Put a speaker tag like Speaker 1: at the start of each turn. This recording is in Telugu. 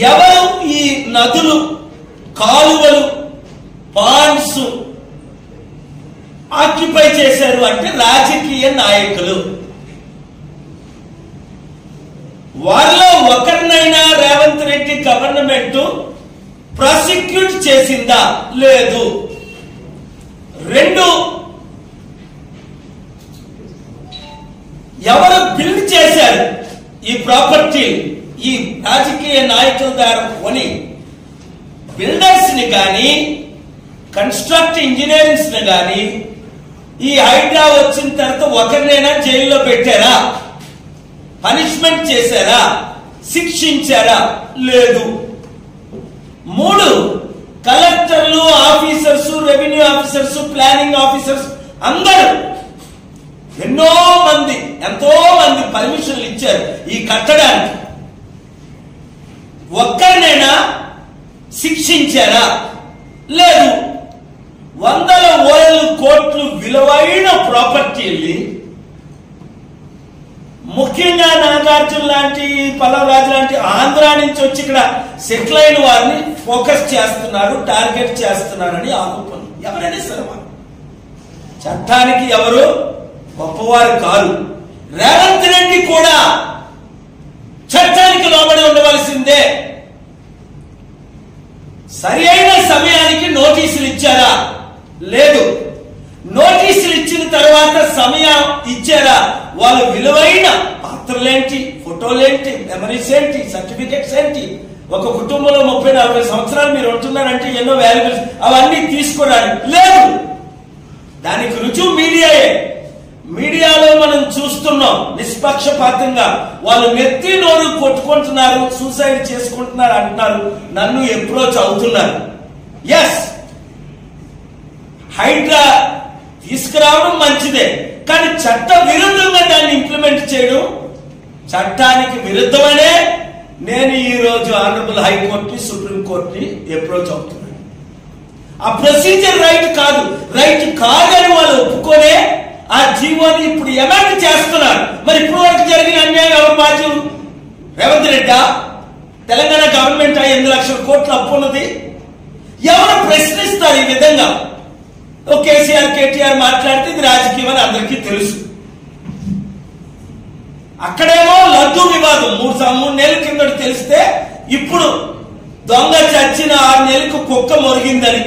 Speaker 1: ఎవరు ఈ నదులు, కాలువలు, పాండ్స్ ఆక్యుపై చేశారు అంటే రాజకీయ నాయకులు. వారిలో ఒకరినైనా రేవంత్ రెడ్డి గవర్నమెంట్ ప్రాసిక్యూట్ చేసిందా? లేదు. రెండు, ఎవరు బిల్డ్ చేశారు ఈ ప్రాపర్టీ? ఈ రాజకీయ నాయకుల ద్వారా కొని బిల్డర్స్ ని కానీ, కన్స్ట్రక్ట్ ఇంజనీరింగ్స్ ని కానీ ఈ హైడ్రా వచ్చిన తర్వాత ఒకరినైనా జైల్లో పెట్టారా? పనిష్మెంట్ చేశారా? శిక్షించారా? లేదు. మూడు, కలెక్టర్లు, officers, revenue officers, planning officers అందరూ ఎంతో మంది పర్మిషన్లు ఇచ్చారు ఈ కట్టడానికి. ఒక్కరినైనా శిక్షించారా? లేదు. వందల కోట్లు విలువైన ప్రాపర్టీల్ని, ముఖ్యంగా నాగార్జున లాంటి, పల్లవరాజు లాంటి ఆంధ్ర నుంచి వచ్చి ఇక్కడ సెటిల్ అయిన వారిని ఫోకస్ చేస్తున్నారు, టార్గెట్ చేస్తున్నారని ఆరోపణలు. ఎవరైనా సరే చట్టానికి ఎవరు గొప్పవారు కాదు. రేవంత్ రెడ్డి కూడా చట్టానికి లోబడి ఉండవలసిందే. సరి అయిన సమయానికి నోటీసులు ఇచ్చారా? లేదు. నోటీసులు ఇచ్చిన తర్వాత సమయం ఇచ్చారా? వాళ్ళు విలువైన పాత్రలేంటి, ఫోటోలేంటి, మెమరీస్ ఏంటి, సర్టిఫికెట్స్ ఏంటి, ఒక కుటుంబంలో 30-40 సంవత్సరాలు మీరు ఉంటున్నారంటే ఎన్నో వాల్యూబుల్స్ అవన్నీ తీసుకోవడానికి లేదు. దానికి రుజువు మీడియాయే. మీడియాలో మనం చూస్తున్నాం నిష్పక్షపాతంగా వాళ్ళు నెత్తి నోరు కొట్టుకుంటున్నారు, సూసైడ్ చేసుకుంటున్నారు అంటున్నారు, నన్ను అప్రోచ్ అవుతున్నారు. ఎస్, హైడ్రా తీసుకురావడం మంచిదే, కానీ చట్ట విరుద్ధంగా దాన్ని ఇంప్లిమెంట్ చేయడం చట్టానికి విరుద్ధమనే నేను ఈ రోజు ఆనరబుల్ హైకోర్టుని, సుప్రీంకోర్టుని అప్రోచ్ అవుతున్నాను. ఆ ప్రొసీజర్ రైట్ కాదని వాళ్ళు ఒప్పుకోనే ఆ జీవోని ఇప్పుడు ఎమెండ్ చేస్తున్నారు. మరి ఇప్పుడు వరకు జరిగిన అన్యాయం ఎవరు బాధ్యులు? రేవంత్ రెడ్డా? తెలంగాణ గవర్నమెంట్ 8 లక్షల కోట్ల అప్పు ఉన్నది. ఎవరు ప్రశ్నిస్తారు ఈ విధంగా? కేసీఆర్, కేటీఆర్ మాట్లాడితే ఇది రాజకీయం అని అందరికీ తెలుసు. అక్కడేమో లడ్డూ వివాదం 3 నెలల కింద తెలిస్తే ఇప్పుడు దొంగ చచ్చిన 6 నెలలకు కుక్క మొరిగిందని